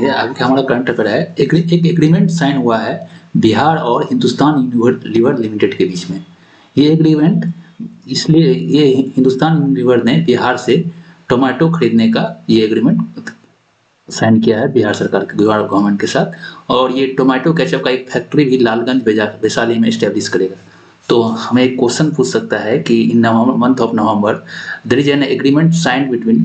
ये आगे हमारा करंट अफेयर है। एक एग्रीमेंट साइन हुआ है बिहार और हिंदुस्तान यूनिलीवर लिमिटेड के बीच में। ये एग्रीमेंट इसलिए ये हिंदुस्तान यूनिलीवर ने बिहार से टोमेटो खरीदने का ये एग्रीमेंट साइन किया है बिहार सरकार के गवर्नमेंट के साथ। और ये टोमेटो केचप का एक फैक्ट्री भी लालगंज वैशाली में स्टैब्लिश करेगा। तो हमें एक क्वेश्चन पूछ सकता है कि in month of November there is an agreement signed between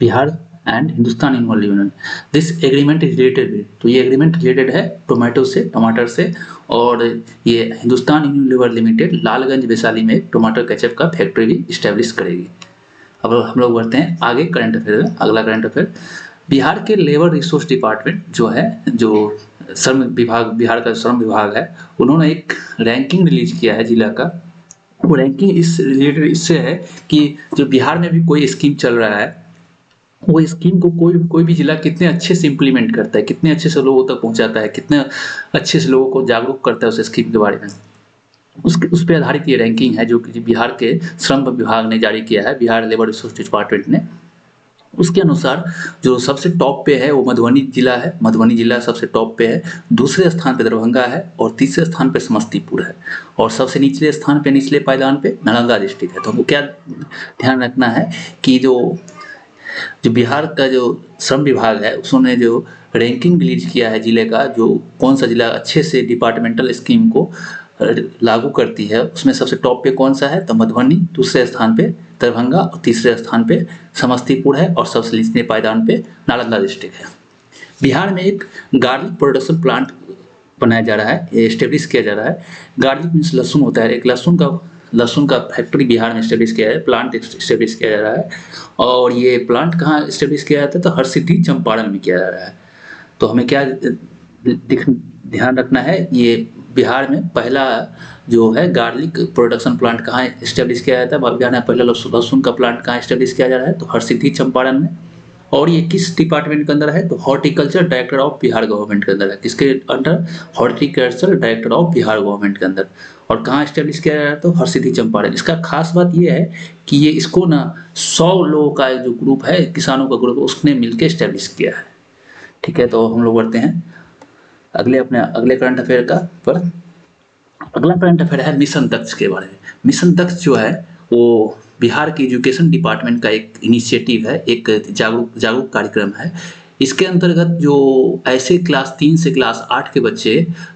Bihar and Hindustan Unilever. This agreement is related with, तो ये एग्रीमेंट रिलेटेड है टमाटर से। और ये हिंदुस्तान यूनिलीवर लिमिटेड लालगंज वैशाली में टमाटर केचप का फैक्ट्री भी स्टैब्लिश करेगी। अब हम लोग बढ़ते हैं आगे करंट अफेयर। अगला करंट अफेयर, बिहार के लेबर रिसोर्स डिपार्टमेंट जो श्रम विभाग, बिहार का श्रम विभाग है, उन्होंने एक रैंकिंग रिलीज किया है जिला का। वो रैंकिंग इस रिलेटेड इससे है कि जो बिहार में भी कोई स्कीम चल रहा है, वो स्कीम को कोई भी जिला कितने अच्छे से इम्प्लीमेंट करता है, कितने अच्छे से लोगों तक पहुंचाता है, कितने अच्छे से लोगों को जागरूक करता है उस स्कीम के बारे में, उस पर आधारित ये रैंकिंग है जो कि बिहार के श्रम विभाग ने जारी किया है, बिहार लेबर रिसोर्स डिपार्टमेंट ने। उसके अनुसार जो सबसे टॉप पे है वो मधुबनी जिला है। मधुबनी जिला सबसे टॉप पे है, दूसरे स्थान पे दरभंगा है और तीसरे स्थान पे समस्तीपुर है और सबसे निचले स्थान पे, निचले पायदान पे नालंदा डिस्ट्रिक्ट है। तो हमको क्या ध्यान रखना है कि जो बिहार का जो श्रम विभाग है उसने जो रैंकिंग रिलीज किया है जिले का, जो कौन सा जिला अच्छे से डिपार्टमेंटल स्कीम को लागू करती है, उसमें सबसे टॉप पे कौन सा है, तो मधुबनी, दूसरे स्थान पे दरभंगा और तीसरे स्थान पे समस्तीपुर है और सबसे निचले पायदान पे नालंदा डिस्ट्रिक्ट है। बिहार में एक गार्लिक प्रोडक्शन प्लांट बनाया जा रहा है, ये स्टेब्लिश किया जा रहा है। गार्लिक मीन्स लहसुन होता है, एक लहसुन का फैक्ट्री बिहार में स्टेब्लिश किया है, प्लांट स्टेब्लिश किया जा रहा है। और ये प्लांट कहाँ स्टेब्लिश किया जाता है, तो हरसिद्धि चंपारण में किया जा रहा है। तो हमें क्या ध्यान रखना है, ये बिहार में पहला जो है गार्लिक प्रोडक्शन प्लांट कहाँ स्टेब्लिश किया जाता है, बिहार में पहला लहसुन का प्लांट कहाँ स्टेब्लिश किया जा रहा है, तो हरसिद्धि चंपारण में। और ये किस डिपार्टमेंट के अंदर है, तो horticulture director of Bihar government के अंदर है। किसके under, horticulture director of Bihar government के अंदर। और कहाँ स्टेब्लिश किया जा रहा है, तो हरसिद्धि चंपारण। इसका खास बात ये है कि ये इसको ना 100 लोगों का जो ग्रुप है, किसानों का ग्रुप, उसने मिलकर स्टेब्लिश किया है। ठीक है, तो हम लोग बढ़ते हैं अगले करंट अफेयर का पर। अगला करंट अफेयर है मिशन दक्ष के बारे में। मिशन दक्ष जो है वो बिहार के एजुकेशन डिपार्टमेंट का एक इनिशिएटिव है, एक जागरूक कार्यक्रम है। इसके अंतर्गत जो ऐसे क्लास 3 से क्लास 8 के बच्चे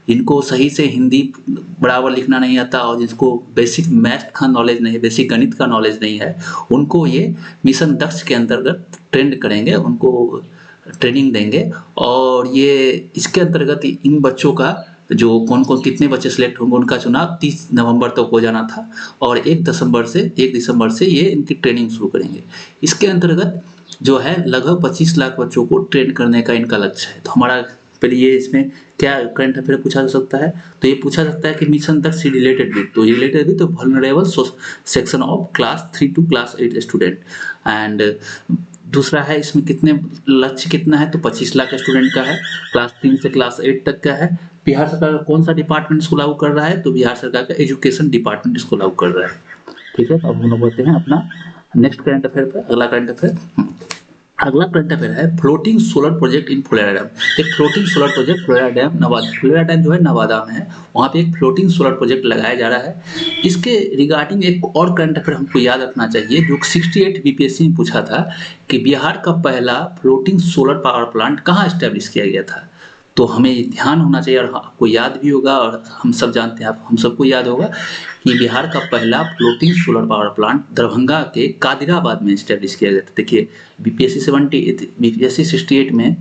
जिनको सही से हिंदी बराबर लिखना नहीं आता और जिसको बेसिक मैथ का नॉलेज नहीं है, बेसिक गणित का नॉलेज नहीं है, उनको ये मिशन दक्ष के अंतर्गत ट्रेंड करेंगे, उनको ट्रेनिंग देंगे। और ये इसके अंतर्गत इन बच्चों का जो कौन कितने बच्चे सिलेक्ट होंगे उनका चुनाव 30 नवंबर तक हो जाना था और 1 दिसंबर से ये इनकी ट्रेनिंग शुरू करेंगे। इसके अंतर्गत जो है लगभग 25 लाख बच्चों को ट्रेन करने का इनका लक्ष्य है। तो हमारा पहले ये इसमें क्या करंट अफेयर पूछा जा सकता है, तो ये पूछा सकता है कि मिशन दक्ष से रिलेटेड भी, तो रिलेटेड भी तो vulnerable section of class 3 to class 8 student. And दूसरा है इसमें लक्ष्य कितना है, तो 25 लाख स्टूडेंट का है, क्लास 3 से क्लास 8 तक का है। बिहार सरकार का कौन सा डिपार्टमेंट इसको लागू कर रहा है, तो बिहार सरकार का एजुकेशन डिपार्टमेंट इसको लागू कर रहा है। ठीक है, तो अब हम लोग बढ़ते हैं अपना नेक्स्ट करंट अफेयर पर। अगला करंट अफेयर है floating solar project in Phulera dam. एक floating solar project Phulera dam जो है नवादा में है, वहाँ पे एक फ्लोटिंग सोलर प्रोजेक्ट लगाया जा रहा है। इसके रिगार्डिंग एक और करंट अफेयर हमको याद रखना चाहिए जो 68 बीपीएससी में पूछा था कि बिहार का पहला फ्लोटिंग सोलर पावर प्लांट कहाँ स्टैब्लिश किया गया था। तो हमें ध्यान होना चाहिए और आपको याद भी होगा और हम सब जानते हैं, हम सबको याद होगा कि बिहार का पहला floating solar power plant Darbhanga के कादिराबाद में स्टैब्लिश किया गया था। देखिए बीपीएससी 68 में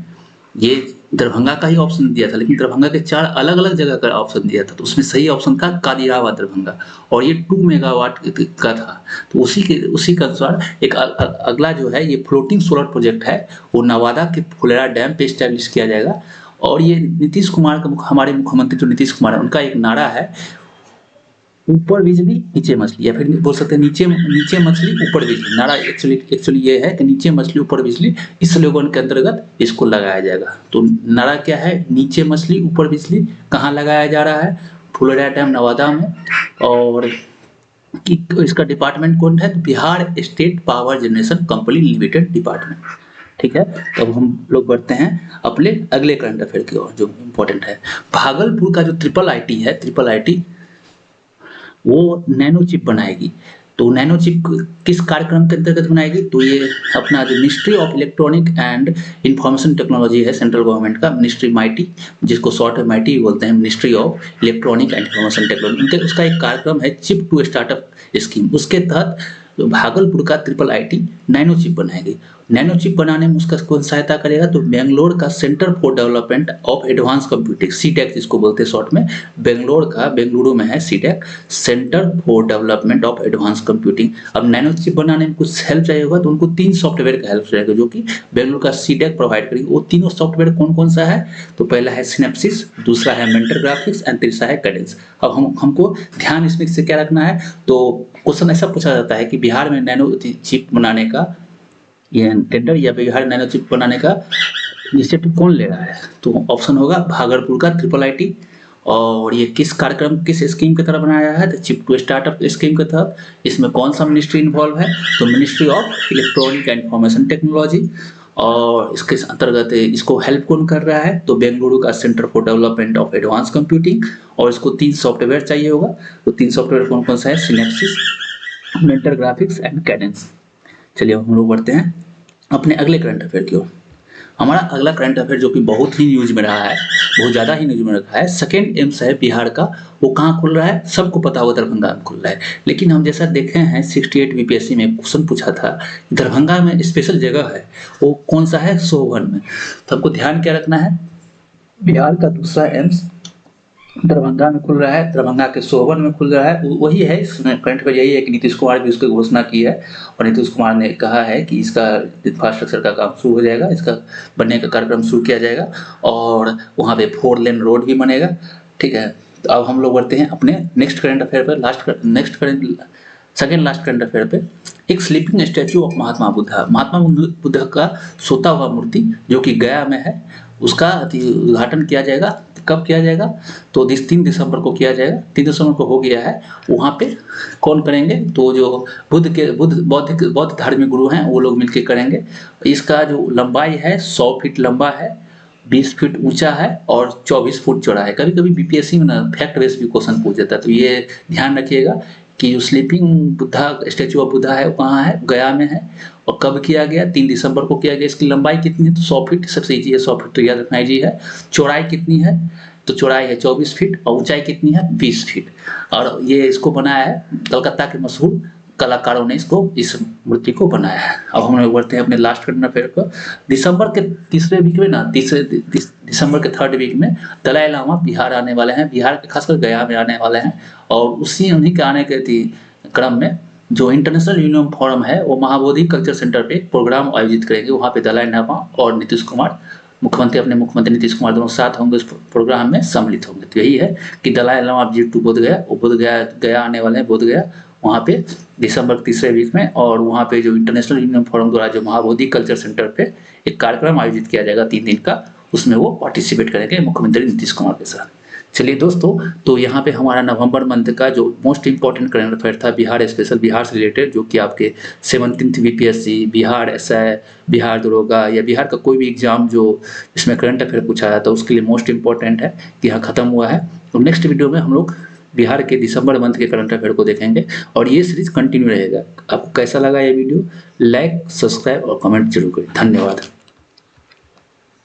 ये दरभंगा का ही ऑप्शन दिया था, लेकिन दरभंगा के 4 अलग अलग जगह का ऑप्शन दिया था, तो उसमें सही ऑप्शन था कादिराबाद दरभंगा और ये 2 मेगावाट का था। तो उसी के अनुसार एक अगला जो है ये फ्लोटिंग सोलर प्रोजेक्ट है वो नवादा के फुलेरा डैम पे स्टैब्लिश किया जाएगा। और ये नीतीश कुमार का, हमारे मुख्यमंत्री जो नीतीश कुमार है, उनका एक नारा है ऊपर बिजली नीचे मछली, या फिर बोल सकते हैं नीचे मछली ऊपर बिजली। नारा एक्चुअली ये है कि नीचे मछली ऊपर बिजली, इस स्लोगन के अंतर्गत इसको लगाया जाएगा। तो नारा क्या है, नीचे मछली ऊपर बिजली, कहाँ लगाया जा रहा है, फुलेरा डैम नवादा में। और इसका डिपार्टमेंट कौन है, तो Bihar state power generation company limited department. ठीक है, तो अब हम लोग बढ़ते हैं अपने अगले करंट अफेयर की ओर जो इम्पोर्टेंट है। भागलपुर का जो ट्रिपल आईटी वो नैनो चिप बनाएगी। तो नैनो चिप किस कार्यक्रम के अंतर्गत बनाएगी? तो ये अपना जो ministry of electronic and information technology है सेंट्रल गवर्नमेंट का, मिनिस्ट्री माइटी, जिसको शॉर्ट में माइटी बोलते हैं, ministry of electronic and information technology, उनके उसका एक कार्यक्रम है चिप टू स्टार्टअप स्कीम। उसके तहत भागलपुर का ट्रिपल आईटी नैनो चिप बनाएगी। नैनो चिप बनाने में उसका कौन सहायता करेगा? तो बेंगलोर का centre for development of advance computing, CDAC जिसको बोलते हैं शॉर्ट में, बेंगलुरु में है CDAC, centre for development of advance computing. अब नैनो चिप बनाने में कुछ हेल्प चाहिए होगा तो उनको 3 सॉफ्टवेयर का हेल्प रहेगा जो कि बेंगलुरु का सीटेक प्रोवाइड करेगी। वो तीनों सॉफ्टवेयर कौन कौन सा है? तो पहला है सिनेप्सिस, दूसरा है मेंटर ग्राफिक्स एंड तीसरा है कैडेंस। अब हमको ध्यान इसमें से क्या रखना है? तो क्वेश्चन ऐसा पूछा जाता है कि बिहार में नैनो चिप बनाने का ये टेंडर या बिहार नैनो चिप बनाने का इनिशिएटिव कौन ले रहा है? तो ऑप्शन होगा भागलपुर का ट्रिपल आईटी। और ये किस कार्यक्रम, किस स्कीम की तरह बनाया है? तो चिप टू स्टार्टअप स्कीम के तहत। इसमें कौन सा मिनिस्ट्री इन्वॉल्व है? तो ministry of electronic and information technology. और इसके अंतर्गत इसको हेल्प कौन कर रहा है? तो बेंगलुरु का centre for development of advance computing. और इसको 3 सॉफ्टवेयर चाहिए होगा। तो 3 सॉफ्टवेयर कौन कौन सा है? Synapses, mentor graphics and Cadence. चलिए हम लोग बढ़ते हैं अपने अगले करंट अफेयर की ओर। हमारा अगला करंट अफेयर जो कि बहुत ही न्यूज में रहा है, बहुत ज़्यादा ही न्यूज में रखा है, सेकेंड एम्स है बिहार का, वो कहाँ खुल रहा है? सबको पता होगा दरभंगा में खुल रहा है। लेकिन हम जैसा देखे हैं 68 बीपीएससी में क्वेश्चन पूछा था, दरभंगा में स्पेशल जगह है, वो कौन सा है? सोवन में। तो हमको ध्यान क्या रखना है? बिहार का दूसरा एम्स दरभंगा में खुल रहा है, दरभंगा के सोवन में खुल रहा है। वही है, इसमें करंट अफेयर यही है कि नीतीश कुमार भी उसकी घोषणा की है और नीतीश कुमार ने कहा है कि इसका इंफ्रास्ट्रक्चर का काम शुरू हो जाएगा, इसका बनने का कार्यक्रम शुरू किया जाएगा और वहाँ पे 4 लेन रोड भी बनेगा। ठीक है, तो अब हम लोग बढ़ते हैं अपने नेक्स्ट करंट अफेयर पर, सेकेंड लास्ट करंट अफेयर पे। एक sleeping statue of Mahatma Buddha का सोता हुआ मूर्ति जो कि गया में है, उसका उद्घाटन किया जाएगा। कब किया जाएगा? तो 3 दिसंबर को किया जाएगा। 3 दिसंबर को हो गया है। वहाँ पे कौन करेंगे? तो जो बौद्ध धार्मिक गुरु हैं वो लोग मिलकर करेंगे। इसका जो लंबाई है 100 फीट लंबा है, 20 फीट ऊंचा है और 24 फुट चौड़ा है। कभी कभी बीपीएससी में ना फैक्ट बेस भी क्वेश्चन पूछ जाता है, तो ये ध्यान रखिएगा कि जो sleeping Buddha statue of Buddha है वो कहाँ है? गया में है। और कब किया गया? 3 दिसंबर को किया गया। इसकी लंबाई कितनी है? तो 100 फीट, सबसे ईजी है 100 फीट, तो याद रखना ईजी है। चौड़ाई कितनी है? तो चौड़ाई है 24 फीट और ऊंचाई कितनी है? 20 फीट। और ये इसको बनाया है कलकत्ता के मशहूर कलाकारों ने इस मूर्ति को बनाया है। अब हम लोग बढ़ते हैं अपने लास्ट करंट अफेयर पर। दिसंबर के तीसरे वीक में ना, दिसंबर के 3rd वीक में दलाई लामा बिहार आने वाले हैं, बिहार के खासकर गया में आने वाले हैं। और उन्हीं के आने के क्रम में जो इंटरनेशनल यूनियन फोरम है वो महाबोधि कल्चर सेंटर पे प्रोग्राम आयोजित करेंगे। वहाँ पे दलाई लामा और नीतीश कुमार, मुख्यमंत्री नीतीश कुमार दोनों साथ होंगे, इस प्रोग्राम में सम्मिलित होंगे। तो यही है कि दलाई लामा विजिट टू बोधगया, वो बोधगया आने वाले हैं, बोधगया वहाँ पे दिसंबर के तीसरे वीक में। और वहाँ पे जो इंटरनेशनल यूनियन फोरम द्वारा जो महाबोधि कल्चर सेंटर पे एक कार्यक्रम आयोजित किया जाएगा 3 दिन का, उसमें वो पार्टिसिपेट करेंगे मुख्यमंत्री नीतीश कुमार के साथ। चलिए दोस्तों, तो यहाँ पे हमारा नवंबर मंथ का जो मोस्ट इंपॉर्टेंट करंट अफेयर था बिहार स्पेशल, बिहार से रिलेटेड, जो कि आपके 17th BPSC, Bihar SI, Bihar दरोगा या बिहार का कोई भी एग्जाम जो इसमें करंट अफेयर पूछा जाता है उसके लिए मोस्ट इंपॉर्टेंट है, कि यहाँ खत्म हुआ है। तो नेक्स्ट वीडियो में हम लोग बिहार के दिसंबर मंथ के करंट अफेयर को देखेंगे और ये सीरीज कंटिन्यू रहेगा। आपको कैसा लगा ये वीडियो? लाइक, सब्सक्राइब और कमेंट जरूर करें। धन्यवाद।